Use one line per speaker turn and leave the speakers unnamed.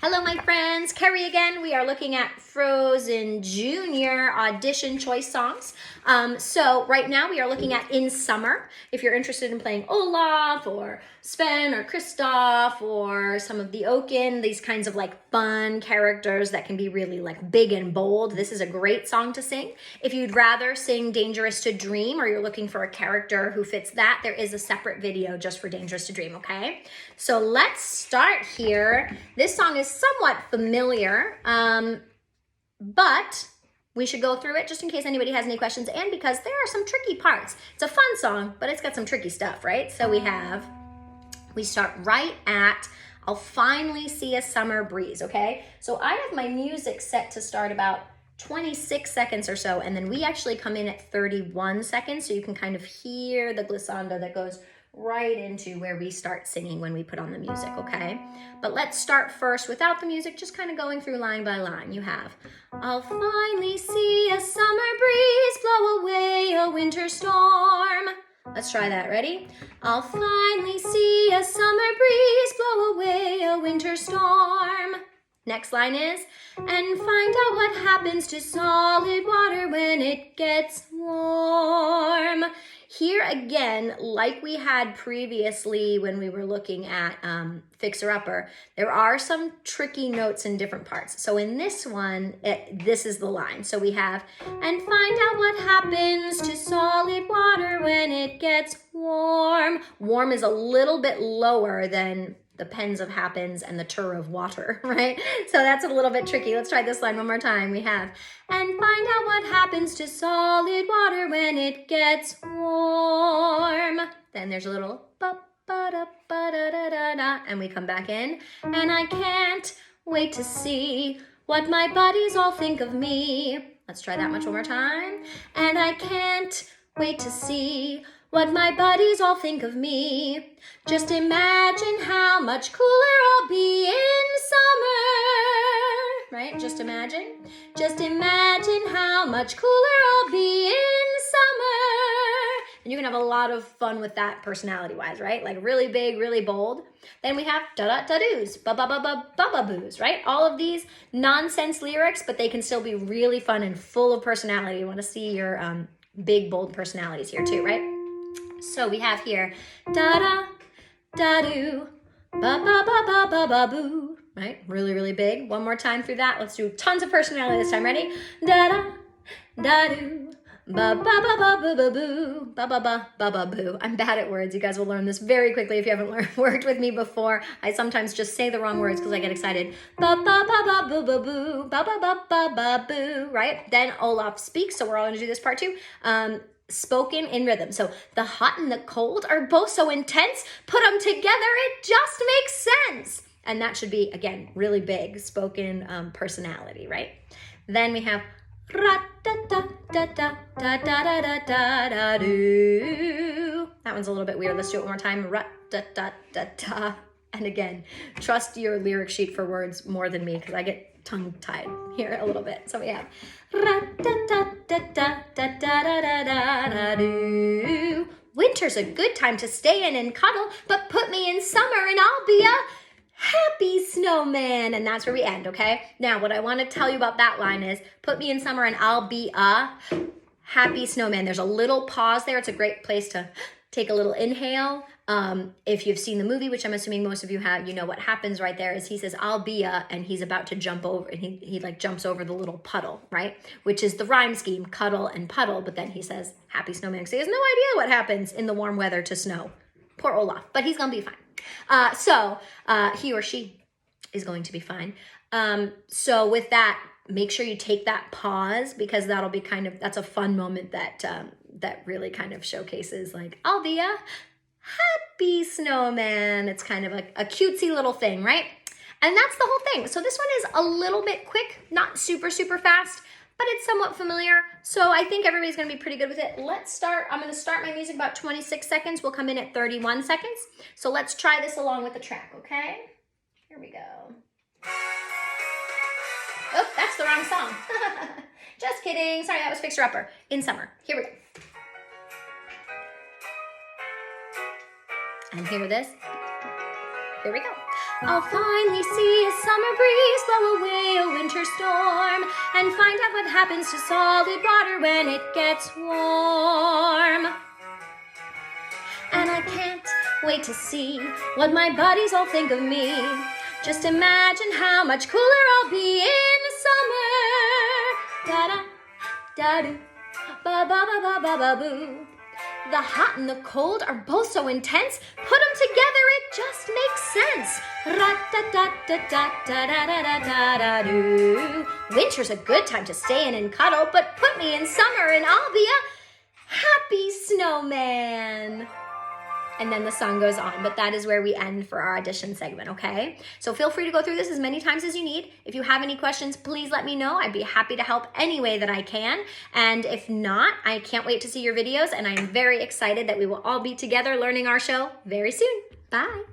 Hello, my friends. Carrie again. We are looking at Frozen Junior audition choice songs. So right now we are looking at In Summer. If you're interested in playing Olaf or Sven or Kristoff or some of the Oaken, these kinds of like fun characters that can be really like big and bold, this is a great song to sing. If you'd rather sing Dangerous to Dream or you're looking for a character who fits that, there is a separate video just for Dangerous to Dream, okay? So let's start here. This song is somewhat familiar, but we should go through it just in case anybody has any questions and because there are some tricky parts. It's a fun song, but it's got some tricky stuff, right? So we start right at, I'll finally see a summer breeze, okay? So I have my music set to start about 26 seconds or so, and then we actually come in at 31 seconds, so you can kind of hear the glissando that goes right into where we start singing when we put on the music, okay? But let's start first without the music, just kind of going through line by line. You have, I'll finally see a summer breeze blow away a winter storm. Let's try that, ready? I'll finally see a summer breeze blow away a winter storm. Next line is, and find out what happens to solid water when it gets warm. Here again, like we had previously when we were looking at Fixer Upper, there are some tricky notes in different parts. So in this one, this is the line. So we have, and find out what happens to solid water when it gets warm. Warm is a little bit lower than the pens of happens and the tur of water, right? So that's a little bit tricky. Let's try this line one more time. We have, and find out what happens to solid water when it gets warm. Then there's a little ba-ba-da-ba-da-da-da-da, and we come back in, and I can't wait to see what my buddies all think of me. Let's try that much one more time. And I can't wait to see what my buddies all think of me. Just imagine how much cooler I'll be in summer. Right? Just imagine. Just imagine how much cooler I'll be in summer. And you can have a lot of fun with that personality-wise, right? Like really big, really bold. Then we have da-da-da-doos, ba-ba-ba-ba-ba-ba-boos, right? All of these nonsense lyrics, but they can still be really fun and full of personality. You want to see your big, bold personalities here too, right? So we have here, da-da, da-doo, ba-ba-ba-ba-ba-ba-boo, right? Really, really big. One more time through that. Let's do tons of personality this time. Ready? Da-da, da-doo, ba-ba-ba-ba-ba-boo, ba-ba-ba-ba-ba-boo. I'm bad at words. You guys will learn this very quickly if you haven't worked with me before. I sometimes just say the wrong words because I get excited. Ba-ba-ba-ba-boo-ba-boo, ba-ba-ba-ba-ba-boo, right? Then Olaf speaks, so we're all going to do this part too. Spoken in rhythm. So the hot and the cold are both so intense, put them together, it just makes sense. And that should be, again, really big spoken personality, right? Then we have ra-da-da-da-da-da-da-da-da-da-doo. That one's a little bit weird. Let's do it one more time. Ra-da-da-da-da. And again, trust your lyric sheet for words more than me because I get tongue-tied here a little bit. So we have ra-da-da-da-da-da-da-da-da-doo. Winter's a good time to stay in and cuddle, but put me in summer and I'll be a happy snowman. And that's where we end, okay? Now, what I want to tell you about that line is, put me in summer and I'll be a happy snowman. There's a little pause there. It's a great place to take a little inhale. If you've seen the movie, which I'm assuming most of you have, you know what happens right there is he says, I'll be a, and he's about to jump over, and he like jumps over the little puddle, right? Which is the rhyme scheme, cuddle and puddle, but then he says, happy snowman, because he has no idea what happens in the warm weather to snow. Poor Olaf, but he's gonna be fine. So he or she is going to be fine. So with that, make sure you take that pause because that'll be that's a fun moment that really kind of showcases like, I'll be a happy snowman. It's kind of a cutesy little thing, right? And that's the whole thing. So this one is a little bit quick, not super, super fast, but it's somewhat familiar. So I think everybody's gonna be pretty good with it. Let's start. I'm gonna start my music about 26 seconds. We'll come in at 31 seconds. So let's try this along with the track, okay? Here we go. Oh, that's the wrong song. Just kidding. Sorry, that was Fixer Upper. In Summer. Here we go. And hear this. Here we go. I'll finally see a summer breeze blow away a winter storm and find out what happens to solid water when it gets warm. And I can't wait to see what my buddies all think of me. Just imagine how much cooler I'll be in the summer. Da-da, da-do, ba-ba-ba-ba-ba-boo. The hot and the cold are both so intense. Put them together, it just makes sense. Ra-da-da-da-da-da-da-da-da-do. Winter's a good time to stay in and cuddle, but put me in summer and I'll be a happy snowman. And then the song goes on, but that is where we end for our audition segment, okay? So feel free to go through this as many times as you need. If you have any questions, please let me know. I'd be happy to help any way that I can. And if not, I can't wait to see your videos, and I'm very excited that we will all be together learning our show very soon. Bye.